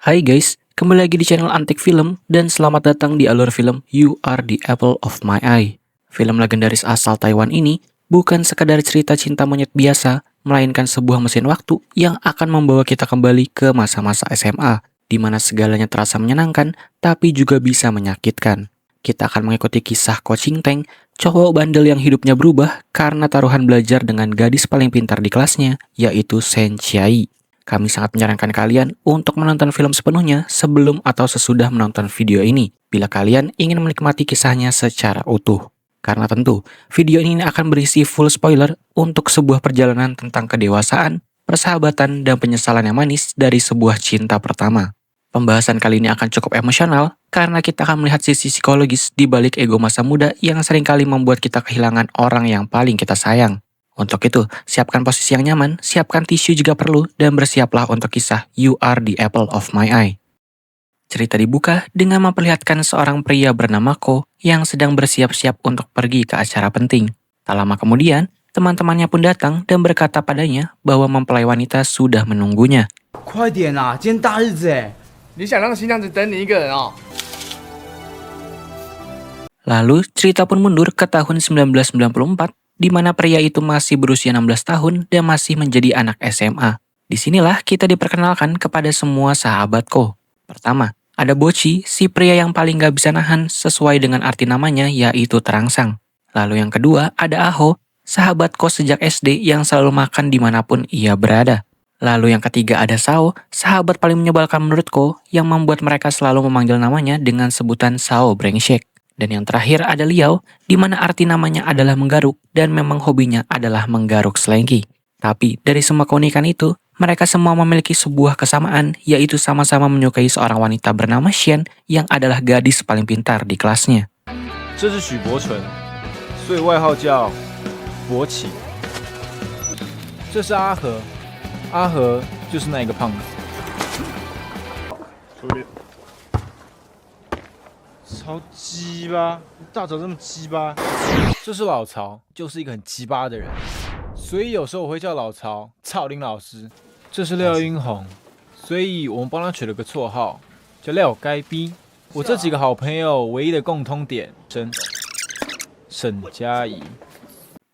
Hai guys, kembali lagi di channel Antik Film dan selamat datang di alur film You Are the Apple of My Eye. Film legendaris asal Taiwan ini bukan sekadar cerita cinta monyet biasa, melainkan sebuah mesin waktu yang akan membawa kita kembali ke masa-masa SMA, di mana segalanya terasa menyenangkan tapi juga bisa menyakitkan. Kita akan mengikuti kisah Ko Ching Teng, cowok bandel yang hidupnya berubah karena taruhan belajar dengan gadis paling pintar di kelasnya, yaitu Shen Chiai. Kami sangat menyarankan kalian untuk menonton film sepenuhnya sebelum atau sesudah menonton video ini, bila kalian ingin menikmati kisahnya secara utuh. Karena tentu, video ini akan berisi full spoiler untuk sebuah perjalanan tentang kedewasaan, persahabatan, dan penyesalan yang manis dari sebuah cinta pertama. Pembahasan kali ini akan cukup emosional, karena kita akan melihat sisi psikologis di balik ego masa muda yang seringkali membuat kita kehilangan orang yang paling kita sayang. Untuk itu, siapkan posisi yang nyaman, siapkan tisu jika perlu, dan bersiaplah untuk kisah You Are the Apple of My Eye. Cerita dibuka dengan memperlihatkan seorang pria bernama Ko yang sedang bersiap-siap untuk pergi ke acara penting. Tak lama kemudian, teman-temannya pun datang dan berkata padanya bahwa mempelai wanita sudah menunggunya. 快点啊，今天大日子哎！你想让新娘子等你一个人哦？ Lalu, cerita pun mundur ke tahun 1994, di mana pria itu masih berusia 16 tahun dan masih menjadi anak SMA. Disinilah kita diperkenalkan kepada semua sahabat Ko. Pertama, ada Boci, si pria yang paling gak bisa nahan sesuai dengan arti namanya yaitu terangsang. Lalu yang kedua, ada Aho, sahabat Ko sejak SD yang selalu makan dimanapun ia berada. Lalu yang ketiga ada Sao, sahabat paling menyebalkan menurut Ko yang membuat mereka selalu memanggil namanya dengan sebutan Sao Brengsek. Dan yang terakhir ada Liao, di mana arti namanya adalah menggaruk dan memang hobinya adalah menggaruk selengki. Tapi dari semua keunikan itu, mereka semua memiliki sebuah kesamaan, yaitu sama-sama menyukai seorang wanita bernama Shen yang adalah gadis paling pintar di kelasnya. 这是许伯纯，所以外号叫伯起。这是阿和，阿和就是那一个胖子。超鸡巴，大早这么鸡巴。这是老曹，就是一个很鸡巴的人，所以有时候我会叫老曹操林老师。这是廖英红，所以我们帮他取了个绰号叫廖该逼。我这几个好朋友唯一的共通点，沈佳宜。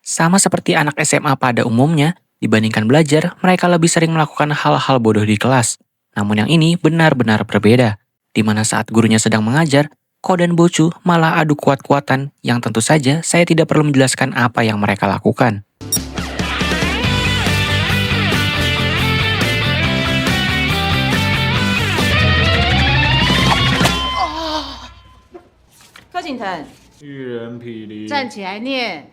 Sama seperti anak SMA pada umumnya, dibandingkan belajar, mereka lebih sering melakukan hal-hal bodoh di kelas. Namun yang ini benar-benar berbeda, di mana saat gurunya sedang mengajar, Ko dan Bocu malah adu kuat-kuatan yang tentu saja saya tidak perlu menjelaskan apa yang mereka lakukan.柯景腾，玉人霹雳。站起来念。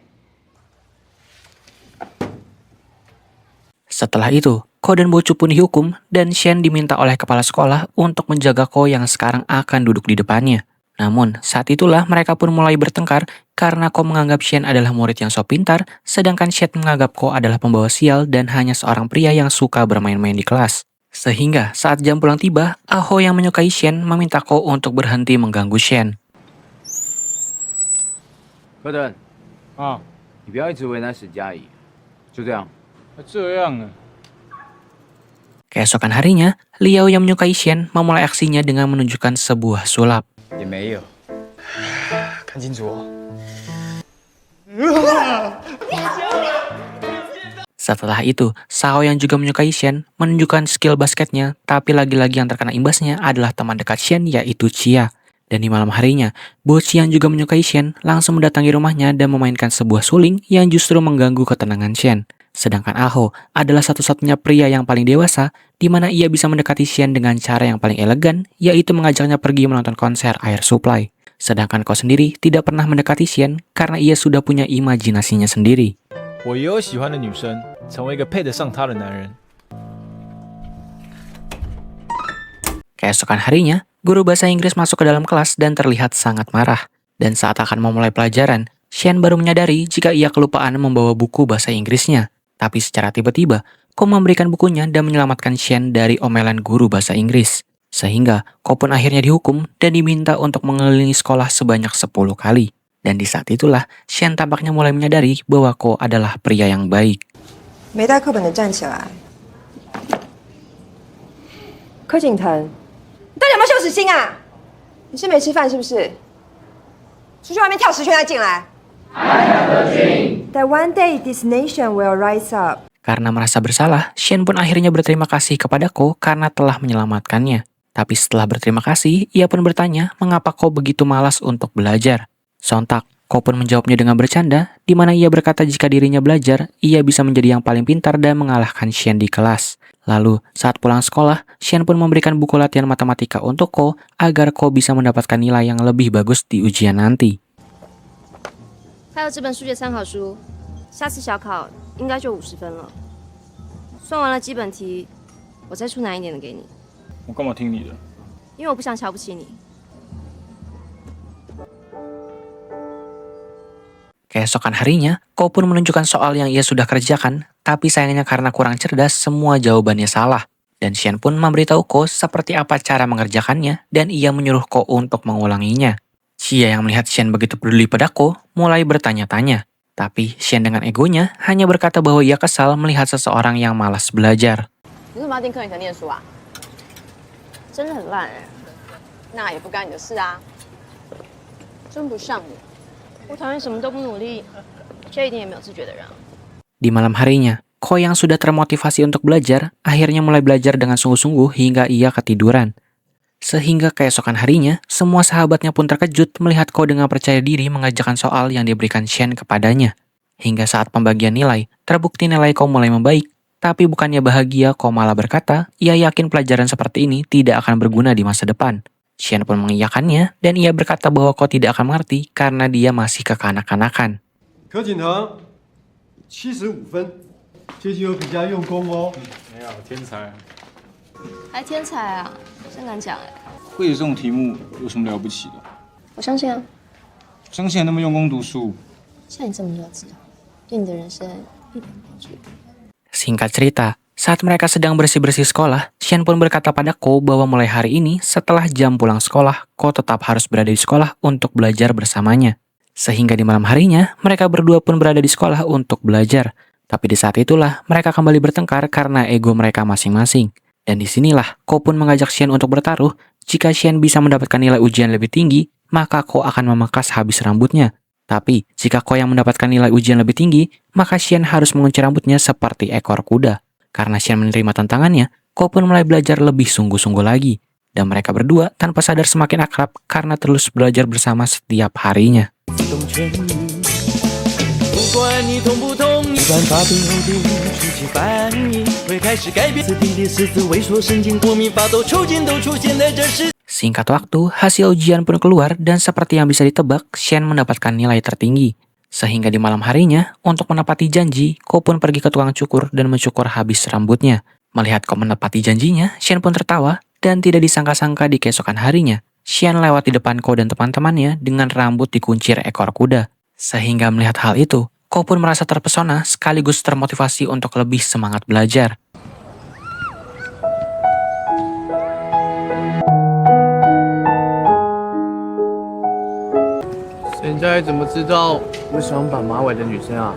Setelah itu, Ko dan Bocu pun dihukum dan Shen diminta oleh kepala sekolah untuk menjaga Ko yang sekarang akan duduk di depannya. Namun, saat itulah mereka pun mulai bertengkar karena Ko menganggap Shen adalah murid yang sok pintar, sedangkan Shen menganggap Ko adalah pembawa sial dan hanya seorang pria yang suka bermain-main di kelas. Sehingga saat jam pulang tiba, Aho yang menyukai Shen meminta Ko untuk berhenti mengganggu Shen. 柯腾啊，你不要一直为难沈佳宜，就这样。这样啊。 Keesokan harinya, Liao yang menyukai Shen memulai aksinya dengan menunjukkan sebuah sulap. 也没有。看清楚哦。 Setelah itu, Sao yang juga menyukai Shen menunjukkan skill basketnya, tapi lagi-lagi yang terkena imbasnya adalah teman dekat Shen yaitu Chia. Dan di malam harinya, Boci yang juga menyukai Shen langsung mendatangi rumahnya dan memainkan sebuah suling yang justru mengganggu ketenangan Shen. Sedangkan Aho adalah satu-satunya pria yang paling dewasa, di mana ia bisa mendekati Shen dengan cara yang paling elegan, yaitu mengajaknya pergi menonton konser Air Supply. Sedangkan Ko sendiri tidak pernah mendekati Shen karena ia sudah punya imajinasinya sendiri. 我也有喜欢的女生，成为一个配得上她的男人。 Keesokan harinya, guru bahasa Inggris masuk ke dalam kelas dan terlihat sangat marah. Dan saat akan memulai pelajaran, Shen baru menyadari jika ia kelupaan membawa buku bahasa Inggrisnya. Tapi secara tiba-tiba, Ko memberikan bukunya dan menyelamatkan Shen dari omelan guru bahasa Inggris. Sehingga Ko pun akhirnya dihukum dan diminta untuk mengelilingi sekolah sebanyak 10 kali. Dan di saat itulah, Shen tampaknya mulai menyadari bahwa Ko adalah pria yang baik. 没带课本的站起来。柯景腾，你到底有没有羞耻心啊？你是没吃饭是不是？出去外面跳10圈再进来。That one day this nation will rise up. Karena merasa bersalah, Shen pun akhirnya berterima kasih kepada Ko karena telah menyelamatkannya. Tapi setelah berterima kasih, ia pun bertanya mengapa Ko begitu malas untuk belajar. Sontak, Ko pun menjawabnya dengan bercanda, di mana ia berkata jika dirinya belajar, ia bisa menjadi yang paling pintar dan mengalahkan Shen di kelas. Lalu, saat pulang sekolah, Shen pun memberikan buku latihan matematika untuk Ko agar Ko bisa mendapatkan nilai yang lebih bagus di ujian nanti. 还有这本数学参考书，下次小考应该就50分了。算完了基本题，我再出难一点的给你。我干嘛听你的？因为我不想瞧不起你。Keesokan harinya, Ko pun menunjukkan soal yang ia sudah kerjakan, tapi sayangnya karena kurang cerdas, semua jawabannya salah. Dan Shen pun memberitahu Ko seperti apa cara mengerjakannya, dan ia menyuruh Ko untuk mengulanginya. Xia yang melihat Shen begitu peduli pada Ko, mulai bertanya-tanya. Tapi Shen dengan egonya hanya berkata bahwa ia kesal melihat seseorang yang malas belajar. 你为什么要盯课本课念书啊？真的很烂哎，那也不干你的事啊，真不像你。我讨厌什么都不努力，却一点也没有自觉的人。 Di malam harinya, Ko yang sudah termotivasi untuk belajar, akhirnya mulai belajar dengan sungguh-sungguh hingga ia ketiduran. Sehingga keesokan harinya, semua sahabatnya pun terkejut melihat Ko dengan percaya diri mengerjakan soal yang diberikan Shen kepadanya. Hingga saat pembagian nilai, terbukti nilai Ko mulai membaik. Tapi bukannya bahagia, Ko malah berkata, ia yakin pelajaran seperti ini tidak akan berguna di masa depan. Shen pun mengiyakannya, dan ia berkata bahwa Ko tidak akan mengerti karena dia masih kekanak-kanakan. 柯景腾，75分，这题有比较用功哦。没有，天才。还天才啊，真难讲哎。会写这种题目有什么了不起的？我相信啊，相信你那么用功读书。像你这么幼稚，对你的人生一点帮助。 Singkat cerita, saat mereka sedang bersih-bersih sekolah, Shen pun berkata pada Ko bahwa mulai hari ini, setelah jam pulang sekolah, Ko tetap harus berada di sekolah untuk belajar bersamanya. Sehingga di malam harinya, mereka berdua pun berada di sekolah untuk belajar. Tapi di saat itulah, mereka kembali bertengkar karena ego mereka masing-masing. Dan disinilah, Ko pun mengajak Shen untuk bertaruh. Jika Shen bisa mendapatkan nilai ujian lebih tinggi, maka Ko akan memangkas habis rambutnya. Tapi, jika Ko yang mendapatkan nilai ujian lebih tinggi, maka Shen harus mengunci rambutnya seperti ekor kuda. Karena Shen menerima tantangannya, Ko pun mulai belajar lebih sungguh-sungguh lagi. Dan mereka berdua tanpa sadar semakin akrab karena terus belajar bersama setiap harinya. Singkat waktu, hasil ujian pun keluar dan seperti yang bisa ditebak, Shen mendapatkan nilai tertinggi. Sehingga di malam harinya, untuk menepati janji, Ko pun pergi ke tukang cukur dan mencukur habis rambutnya. Melihat Ko menepati janjinya, Shen pun tertawa dan tidak disangka-sangka di keesokan harinya, Shen lewat di depan Ko dan teman-temannya dengan rambut dikuncir ekor kuda. Sehingga melihat hal itu, Ko pun merasa terpesona sekaligus termotivasi untuk lebih semangat belajar. 沈佳宜怎么知道为什么绑马尾的女生啊？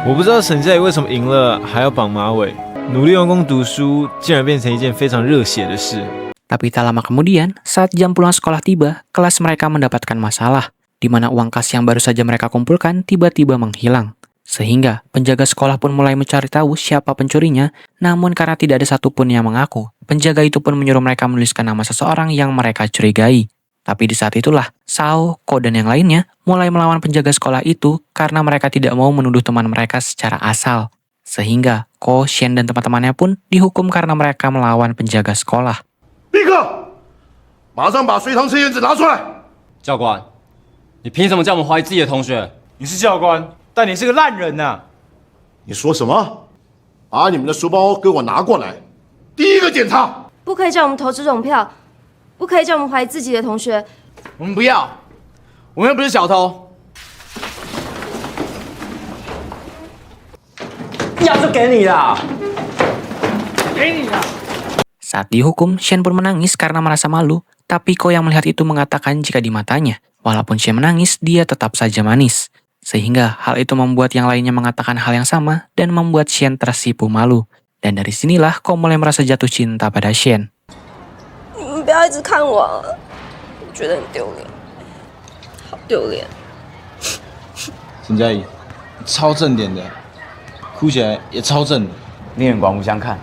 我不知道沈佳宜为什么赢了还要绑马尾，努力用功读书竟然变成一件非常热血的事。 Tapi tak lama kemudian, saat jam pulang sekolah tiba, kelas mereka mendapatkan masalah, di mana uang kas yang baru saja mereka kumpulkan tiba-tiba menghilang. Sehingga penjaga sekolah pun mulai mencari tahu siapa pencurinya, namun karena tidak ada satupun yang mengaku, penjaga itu pun menyuruh mereka menuliskan nama seseorang yang mereka curigai. Tapi di saat itulah, Sao, Ko, dan yang lainnya mulai melawan penjaga sekolah itu karena mereka tidak mau menuduh teman mereka secara asal. Sehingga Ko, Shen, dan teman-temannya pun dihukum karena mereka melawan penjaga sekolah. 立刻，马上把随堂测验纸拿出来。教官，你凭什么叫我们怀疑自己的同学？你是教官，但你是个烂人呐！你说什么？把你们的书包给我拿过来。第一个检查。不可以叫我们投这种票，不可以叫我们怀疑自己的同学。我们不要，我们又不是小偷。要就给你啦！给你了。 Saat dihukum, Shen pun menangis karena merasa malu, tapi Ko yang melihat itu mengatakan jika di matanya, walaupun Shen menangis, dia tetap saja manis. Sehingga hal itu membuat yang lainnya mengatakan hal yang sama dan membuat Shen tersipu malu. Dan dari sinilah Ko mulai merasa jatuh cinta pada Shen. 们不要一直看我啊，我觉得很丢脸，好丢脸。沈佳宜，超正点的，哭起来也超正的，另眼刮目相看。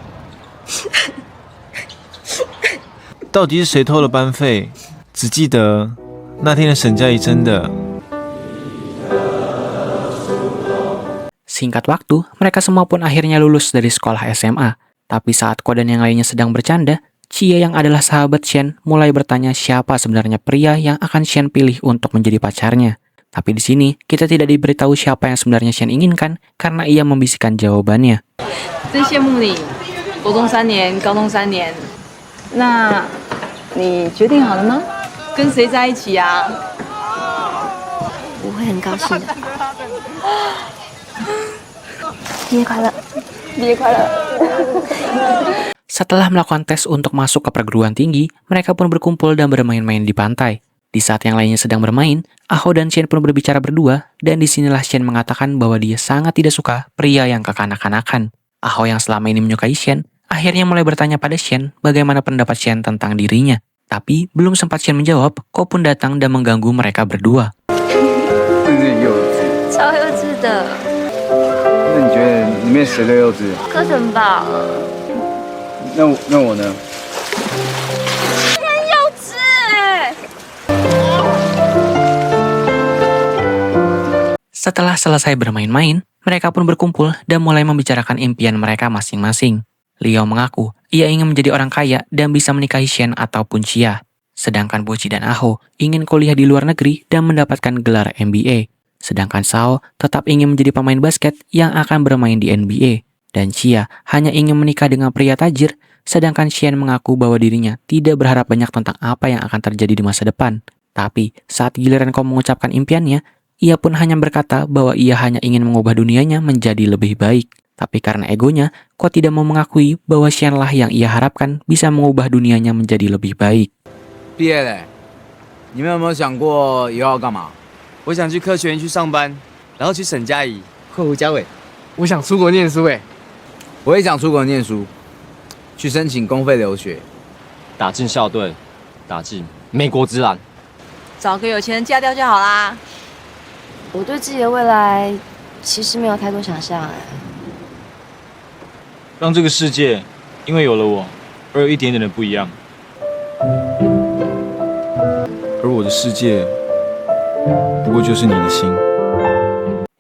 到底是谁偷了班费？只记得那天的沈佳宜真的。Singkat waktu, mereka semua pun akhirnya lulus dari sekolah SMA. Tapi saat Ko dan yang lainnya sedang bercanda, Chia yang adalah sahabat Shen mulai bertanya siapa sebenarnya pria yang akan Shen pilih untuk menjadi pacarnya. Tapi di sini, kita tidak diberitahu siapa yang sebenarnya Shen inginkan karena ia membisikkan jawabannya. 真羡慕你，国中3年，高中3年。那你决定好了吗？跟谁在一起呀？我会很高兴的。毕业快乐，毕业快乐。 Setelah melakukan tes untuk masuk ke perguruan tinggi, mereka pun berkumpul dan bermain-main di pantai. Di saat yang lainnya sedang bermain, Aho dan Shen pun berbicara berdua, dan disinilah Shen mengatakan bahwa dia sangat tidak suka pria yang kekanak-kanakan. Aho yang selama ini menyukai Shen, akhirnya mulai bertanya pada Shen bagaimana pendapat Shen tentang dirinya. Tapi belum sempat Shen menjawab, Ko pun datang dan mengganggu mereka berdua. 超幼稚的，那你觉得里面谁最幼稚？柯晨吧，那我呢？幼稚哎。 Setelah selesai bermain-main, mereka pun berkumpul dan mulai membicarakan impian mereka masing-masing. Liao mengaku ia ingin menjadi orang kaya dan bisa menikahi Shen ataupun Chia. Sedangkan Boci dan Aho ingin kuliah di luar negeri dan mendapatkan gelar MBA. Sedangkan Sao tetap ingin menjadi pemain basket yang akan bermain di NBA. Dan Chia hanya ingin menikah dengan pria tajir, sedangkan Shen mengaku bahwa dirinya tidak berharap banyak tentang apa yang akan terjadi di masa depan. Tapi saat giliran Ko mengucapkan impiannya, ia pun hanya berkata bahwa ia hanya ingin mengubah dunianya menjadi lebih baik. Tapi karena egonya, Ko tidak mau mengakui bahwa Shen lah yang ia harapkan bisa mengubah dunianya menjadi lebih baik. 毕业了，你们有没有想过以后要干嘛？我想去科学园区上班，然后去沈佳宜或胡家伟。我想出国念书哎，我也想出国念书，去申请公费留学。打进校队，打进美国职篮。找个有钱人嫁掉就好啦。我对自己的未来其实没有太多想象哎。让这个世界因为有了我而有一点点的不一样。而我的世界，不过就是你的心。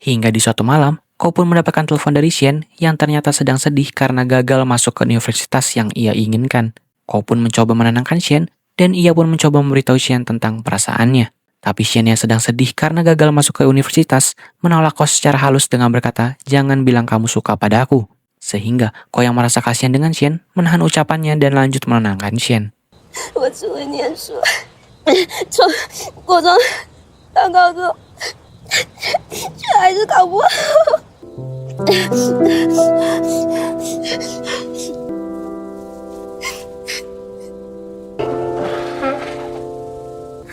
Hingga di suatu malam, Ko pun mendapatkan telepon dari Shen yang ternyata sedang sedih karena gagal masuk ke universitas yang ia inginkan. Ko pun mencoba menenangkan Shen, dan ia pun mencoba memberitahu Shen tentang perasaannya. Tapi Shen yang sedang sedih karena gagal masuk ke universitas, menolak Ko secara halus dengan berkata, jangan bilang kamu suka pada aku. Sehingga Ko yang merasa kasihan dengan Shen, menahan ucapannya dan lanjut menenangkan Shen. 我只会念书，从国中到高中，却还是考不好。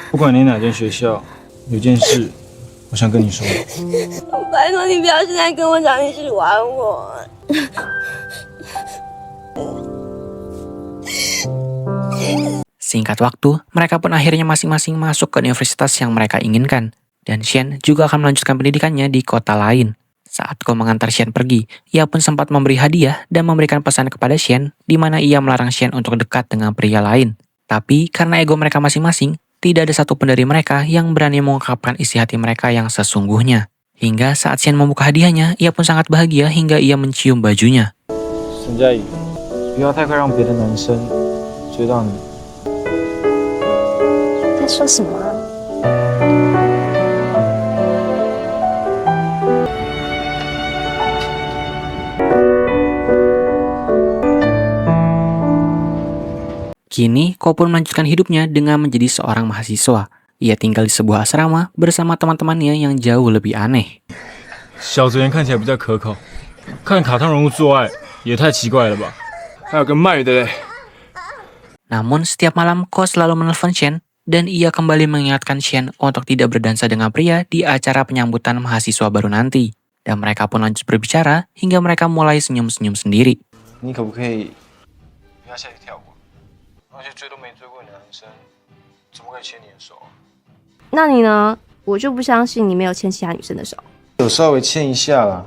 不管你哪间学校，有件事我想跟你说。拜托你不要现在跟我讲你喜欢我。 Singkat waktu, mereka pun akhirnya masing-masing masuk ke universitas yang mereka inginkan. Dan Shen juga akan melanjutkan pendidikannya di kota lain. Saat Ko mengantar Shen pergi, ia pun sempat memberi hadiah dan memberikan pesan kepada Shen, di mana ia melarang Shen untuk dekat dengan pria lain. Tapi karena ego mereka masing-masing, tidak ada satupun dari mereka yang berani mengungkapkan isi hati mereka yang sesungguhnya. Hingga saat Shen membuka hadiahnya, ia pun sangat bahagia hingga ia mencium bajunya. 沈佳宜，不要太快让别的男生追到你。 在说什么啊？ Kini, Ko pun melanjutkan hidupnya dengan menjadi seorang mahasiswa. Ia tinggal di sebuah asrama bersama teman-temannya yang jauh lebih aneh. 小泽圆看起来比较可口，看卡通人物做爱也太奇怪了吧？还有个卖鱼的嘞。 Namun setiap malam Ko selalu menelpon Shen dan ia kembali mengingatkan Shen untuk tidak berdansa dengan pria di acara penyambutan mahasiswa baru nanti. Dan mereka pun lanjut berbicara hingga mereka mulai senyum-senyum sendiri. 你可不可以不要下去跳舞？啊？而且追都没追过你的男生，怎么可以牵你的手啊？那你呢？我就不相信你没有牵其他女生的手，有稍微牵一下啦。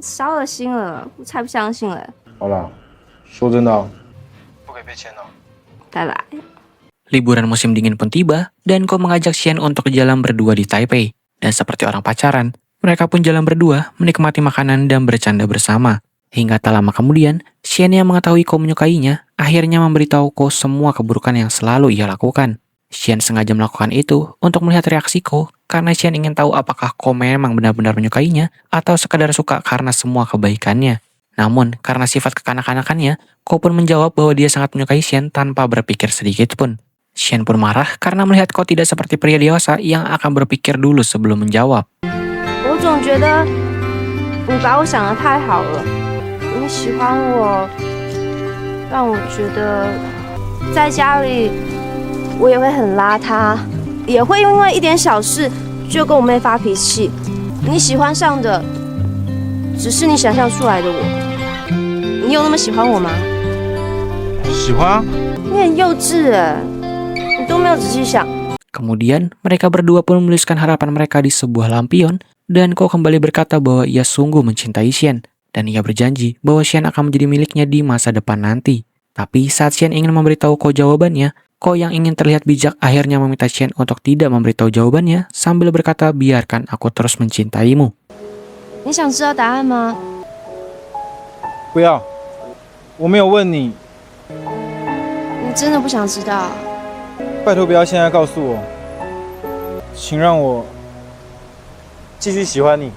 少恶心了，我才不相信嘞！好啦，说真的哦，不可以被牵哦。拜拜。 Liburan musim dingin pun tiba, dan Ko mengajak Xian untuk jalan berdua di Taipei. Dan seperti orang pacaran, mereka pun jalan berdua, menikmati makanan dan bercanda bersama. Hingga tak lama kemudian, Xian yang mengetahui Ko menyukainya, akhirnya memberitahu Ko semua keburukan yang selalu ia lakukan. Xian sengaja melakukan itu untuk melihat reaksi Ko, karena Xian ingin tahu apakah Ko memang benar-benar menyukainya, atau sekadar suka karena semua kebaikannya. Namun, karena sifat kekanak-kanakannya, Ko pun menjawab bahwa dia sangat menyukai Xian tanpa berpikir sedikit pun. Xian pun marah karena melihat Ko tidak seperti pria dewasa yang akan berpikir dulu sebelum menjawab. 我总觉得你把我想得太好了，你喜欢我，让我觉得在家里我也会很邋遢，也会因为一点小事就跟我妹发脾气。你喜欢上的只是你想象出来的我，你有那么喜欢我吗？喜欢啊。你很幼稚哎。 你都没有仔细想。 Kemudian, mereka berdua pun menuliskan harapan mereka di sebuah lampion, dan Ko kembali berkata bahwa ia sungguh mencintai Xian, dan ia berjanji bahwa Xian akan menjadi miliknya di masa depan nanti. Tapi saat Xian ingin memberitahu Ko jawabannya, Ko yang ingin terlihat bijak akhirnya meminta Xian untuk tidak memberitahu jawabannya sambil berkata, biarkan aku terus mencintaimu. 你想知道答案吗？不要，我没有问你。你真的不想知道？ 拜托不要现在告诉我，请让我继续喜欢你。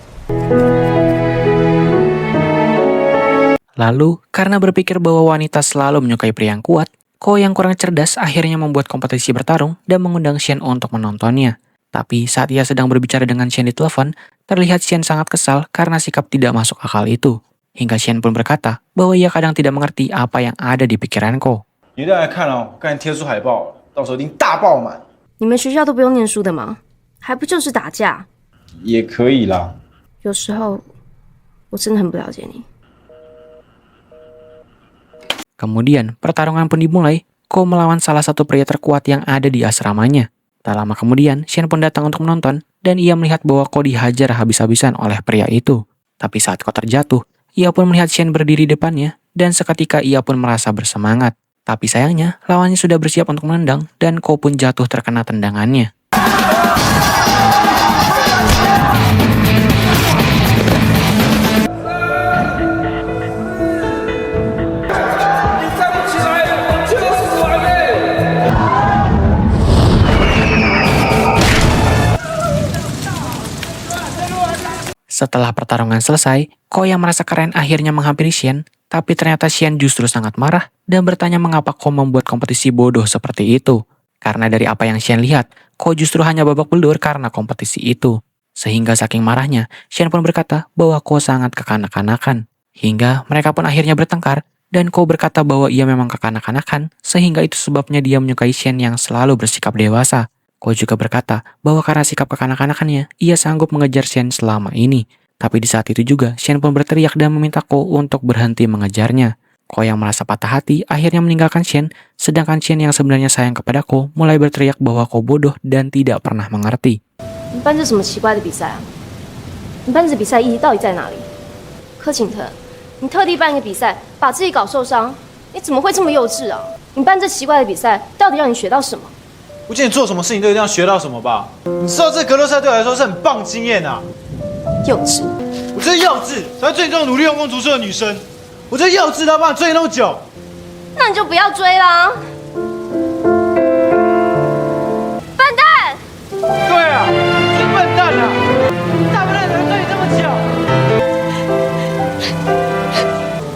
Lalu, karena berpikir bahwa wanita selalu menyukai pria yang kuat, Ko yang kurang cerdas akhirnya membuat kompetisi bertarung dan mengundang Xian untuk menontonnya. Tapi saat ia sedang berbicara dengan Xian di telepon, terlihat Xian sangat kesal karena sikap tidak masuk akal itu. Hingga Xian pun berkata bahwa ia kadang tidak mengerti apa yang ada di pikiran Ko. 你一定要来看哦，刚才贴出海报了。 到时候一定大爆满。你们学校都不用念书的吗？还不就是打架？也可以啦。有时候我真的很不了解你。 Kemudian, pertarungan pun dimulai. Ko melawan salah satu pria terkuat yang ada di asramanya. Tak lama kemudian, Xian pun datang untuk menonton, dan ia melihat bahwa Ko dihajar habis-habisan oleh pria itu. Tapi saat Ko terjatuh, ia pun melihat Xian berdiri di depannya, dan seketika ia pun merasa bersemangat. Tapi sayangnya, lawannya sudah bersiap untuk menendang, dan Ko pun jatuh terkena tendangannya. Setelah pertarungan selesai, Ko yang merasa keren akhirnya menghampiri Xian, tapi ternyata Xian justru sangat marah dan bertanya mengapa Ko membuat kompetisi bodoh seperti itu. Karena dari apa yang Xian lihat, Ko justru hanya babak belur karena kompetisi itu. Sehingga saking marahnya, Xian pun berkata bahwa Ko sangat kekanak-kanakan. Hingga mereka pun akhirnya bertengkar, dan Ko berkata bahwa ia memang kekanak-kanakan, sehingga itu sebabnya dia menyukai Xian yang selalu bersikap dewasa. Ko juga berkata bahwa karena sikap kekanak-kanakannya, ia sanggup mengejar Xian selama ini. Tapi di saat itu juga, Xian pun berteriak dan meminta Ko untuk berhenti mengejarnya. Ko yang merasa patah hati akhirnya meninggalkan Xian, sedangkan Xian yang sebenarnya sayang kepada Ko mulai berteriak bahwa Ko bodoh dan tidak pernah mengerti. 你办这什么奇怪的比赛啊？你办这比赛意义到底在哪里？柯景腾，你特地办一个比赛，把自己搞受伤，你怎么会这么幼稚啊？你办这奇怪的比赛，到底让你学到什么？ 我记得你做什么事情都一定要学到什么吧？你知道这格斗赛对我来说是很棒的经验啊！幼稚！我就是幼稚，才会追你这种努力用功读书的女生。我就是幼稚到帮你追那么久。那你就不要追啦！笨蛋！对啊，你是笨蛋啊！大笨蛋才会追你这么久。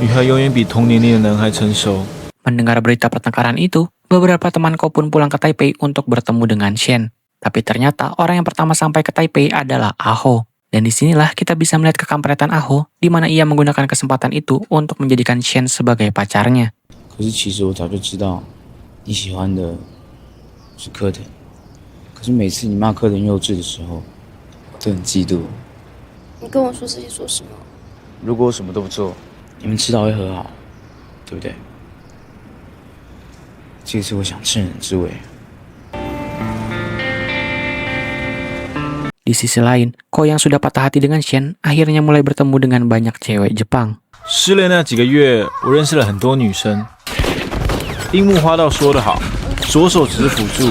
女孩永远比同年龄的男孩成熟。 Mendengar berita pertengkaran itu, beberapa teman Ko pun pulang ke Taipei untuk bertemu dengan Xian. Tapi ternyata orang yang pertama sampai ke Taipei adalah Aho. Dan disinilah kita bisa melihat kekampretan Aho, di mana ia menggunakan kesempatan itu untuk menjadikan Xian sebagai pacarnya. 可是其实我早就知道，你喜欢的是柯腾。可是每次你骂柯腾幼稚的时候，我都很嫉妒。你跟我说这些做什么？如果我什么都不做，你们迟早会和好，对不对？这次我想趁人之危。 Di sisi lain, Ko yang sudah patah hati dengan Shen akhirnya mulai bertemu dengan banyak cewek Jepang. 失恋那几个月，我认识了很多女生。樱木花道说得好，左手只是辅助。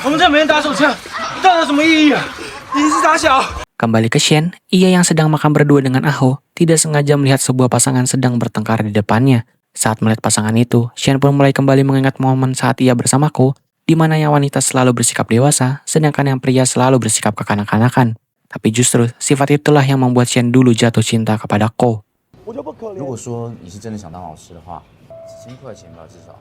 我们这每天打手枪，到底有什么意义啊？你是傻小。 Kembali ke Shen, ia yang sedang makan berdua dengan Aho tidak sengaja melihat sebuah pasangan sedang bertengkar di depannya. Saat melihat pasangan itu, Shen pun mulai kembali mengingat momen saat ia bersama Ko, di mana yang wanita selalu bersikap dewasa, sedangkan yang pria selalu bersikap kekanak-kanakan. Tapi justru sifat itulah yang membuat Shen dulu jatuh cinta kepada Ko. 如果说你是真的想当老师的话，几千块钱吧，至少。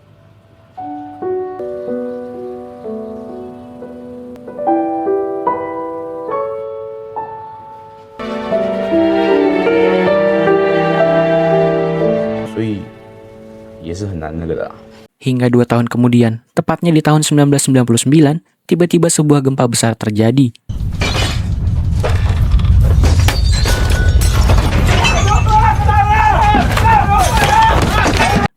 所以也是很难那个的。 Hingga 2 tahun kemudian, tepatnya di tahun 1999, tiba-tiba sebuah gempa besar terjadi.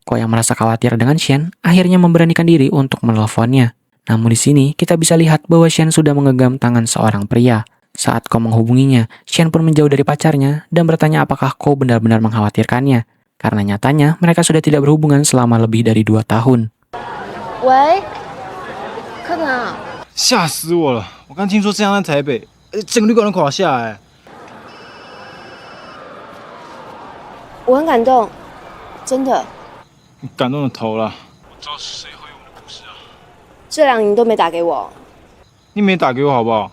Ko yang merasa khawatir dengan Shen akhirnya memberanikan diri untuk menelponnya. Namun di sini kita bisa lihat bahwa Shen sudah menggenggam tangan seorang pria. Saat Ko menghubunginya, Shen pun menjauh dari pacarnya dan bertanya apakah Ko benar-benar mengkhawatirkannya. Karena nyatanya mereka sudah tidak berhubungan selama lebih dari 2 tahun. 喂，柯南啊，吓死我了！我刚听说这样在台北，整个旅馆都垮下来。我很感动，真的。你感动的头了。我知道是谁毁我们的故事啊！这2年都没打给我，你没打给我好不好？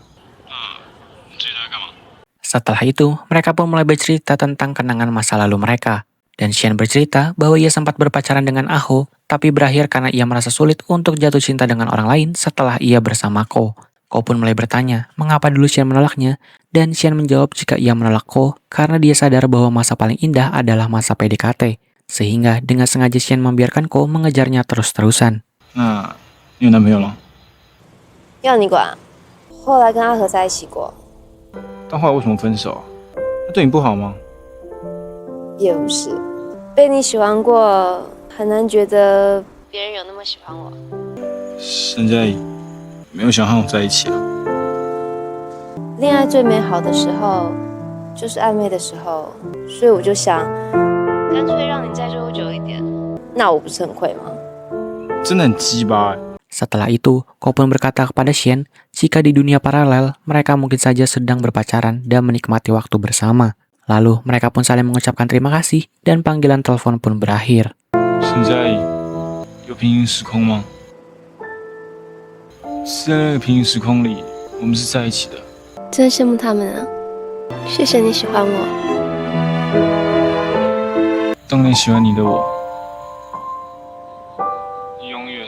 Setelah itu, mereka pun mulai bercerita tentang kenangan masa lalu mereka. Dan Shen bercerita bahwa ia sempat berpacaran dengan Aho, tapi berakhir karena ia merasa sulit untuk jatuh cinta dengan orang lain setelah ia bersama Ko. Ko pun mulai bertanya mengapa dulu Shen menolaknya, dan Shen menjawab jika ia menolak Ko karena dia sadar bahwa masa paling indah adalah masa PDKT. Sehingga dengan sengaja Shen membiarkan Ko mengejarnya terus-terusan. 那你有男朋友了？要你管。后来跟阿和在一起过，但后来为什么分手？他对你不好吗？也不是。被你喜欢过，很难觉得别人有那么喜欢我。沈佳宜，没有想和我在一起啊。恋爱最美好的时候，就是暧昧的时候，所以我就想，干脆让你在这久一点。那我不是很亏吗？真的很鸡巴欸。 Setelah itu, Ko pun berkata kepada Shen jika di dunia paralel mereka mungkin saja sedang berpacaran dan menikmati waktu bersama. Lalu mereka pun saling mengucapkan terima kasih dan panggilan telepon pun berakhir. 沈佳宜，有平行时空吗？是在那个平行时空里，我们是在一起的。真羡慕他们啊！谢谢你喜欢我。当年喜欢你的我，永远。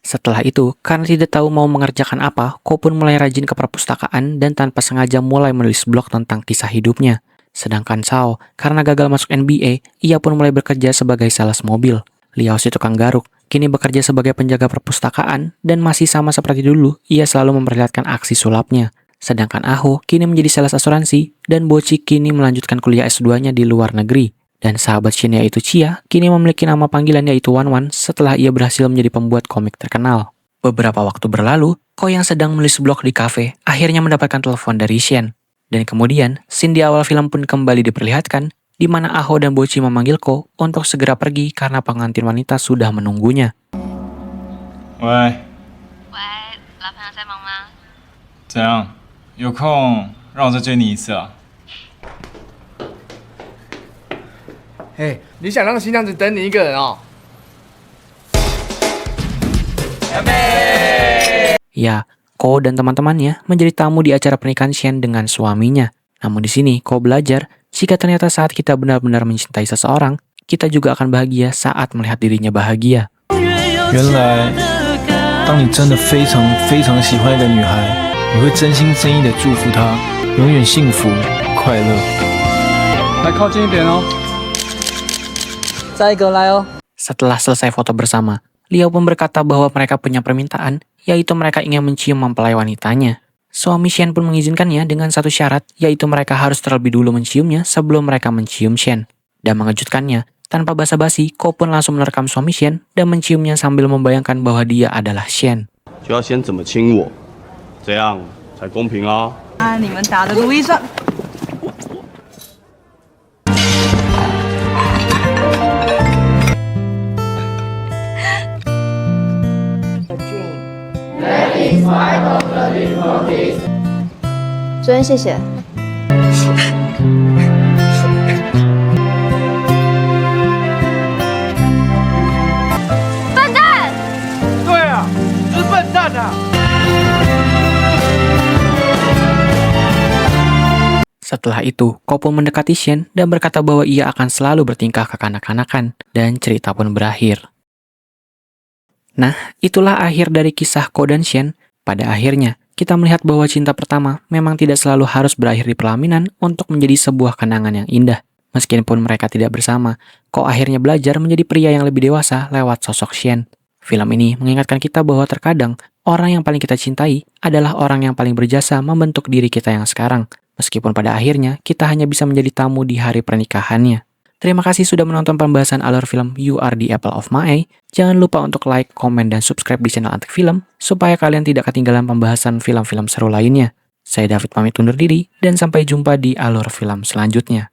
Setelah itu, karena tidak tahu mau mengerjakan apa, Ko pun mulai rajin ke perpustakaan dan tanpa sengaja mulai menulis blog tentang kisah hidupnya. Sedangkan Sao, karena gagal masuk NBA, ia pun mulai bekerja sebagai sales mobil. Liao si tukang garuk, kini bekerja sebagai penjaga perpustakaan dan masih sama seperti dulu, ia selalu memperlihatkan aksi sulapnya. Sedangkan Aho kini menjadi sales asuransi dan Boci kini melanjutkan kuliah S2-nya di luar negeri. Dan sahabat Shen yaitu Chia kini memiliki nama panggilan yaitu Wan Wan setelah ia berhasil menjadi pembuat komik terkenal. Beberapa waktu berlalu, Ko yang sedang menulis blog di kafe akhirnya mendapatkan telepon dari Shen. Dan kemudian, scene di awal film pun kembali diperlihatkan, di mana Aho dan Boci memanggil Ko untuk segera pergi karena pengantin wanita sudah menunggunya. 喂，老朋友在忙吗？怎样？有空让我再追你一次啊？嘿，你想让新娘子等你一个人哦？ Ya, Ko dan teman-temannya menjadi tamu di acara pernikahan Shen dengan suaminya. Namun di sini Ko belajar jika ternyata saat kita benar-benar mencintai seseorang, kita juga akan bahagia saat melihat dirinya bahagia. 原来，当你真的非常非常喜欢一个女孩，你会真心真意的祝福她永远幸福快乐。来，靠近一点哦。再一个来哦。 Setelah selesai foto bersama, Liao pun berkata bahwa mereka punya permintaan, yaitu mereka ingin mencium mempelai wanitanya. Suami Shen pun mengizinkannya dengan satu syarat, yaitu mereka harus terlebih dulu menciumnya sebelum mereka mencium Shen. Dan mengejutkannya, Tanpa basa-basi, Ko pun langsung menerkam suami Shen dan menciumnya sambil membayangkan bahwa dia adalah Shen. 就要先怎么亲我，这样才公平啊！你们打的如意算。昨天谢谢。笨蛋！对啊，你是笨蛋啊！ Setelah itu, Ko pun mendekati Shen dan berkata bahwa ia akan selalu bertingkah kekanak-kanakan, dan cerita pun berakhir. Nah, itulah akhir dari kisah Ko dan Shen. Pada akhirnya, kita melihat bahwa cinta pertama memang tidak selalu harus berakhir di pelaminan untuk menjadi sebuah kenangan yang indah. Meskipun mereka tidak bersama, Ko akhirnya belajar menjadi pria yang lebih dewasa lewat sosok Shen. Film ini mengingatkan kita bahwa terkadang orang yang paling kita cintai adalah orang yang paling berjasa membentuk diri kita yang sekarang. Meskipun pada akhirnya kita hanya bisa menjadi tamu di hari pernikahannya. Terima kasih sudah menonton pembahasan alur film You Are the Apple of My Eye. Jangan lupa untuk like, komen, dan subscribe di channel Antik Film supaya kalian tidak ketinggalan pembahasan film-film seru lainnya. Saya David pamit undur diri dan sampai jumpa di alur film selanjutnya.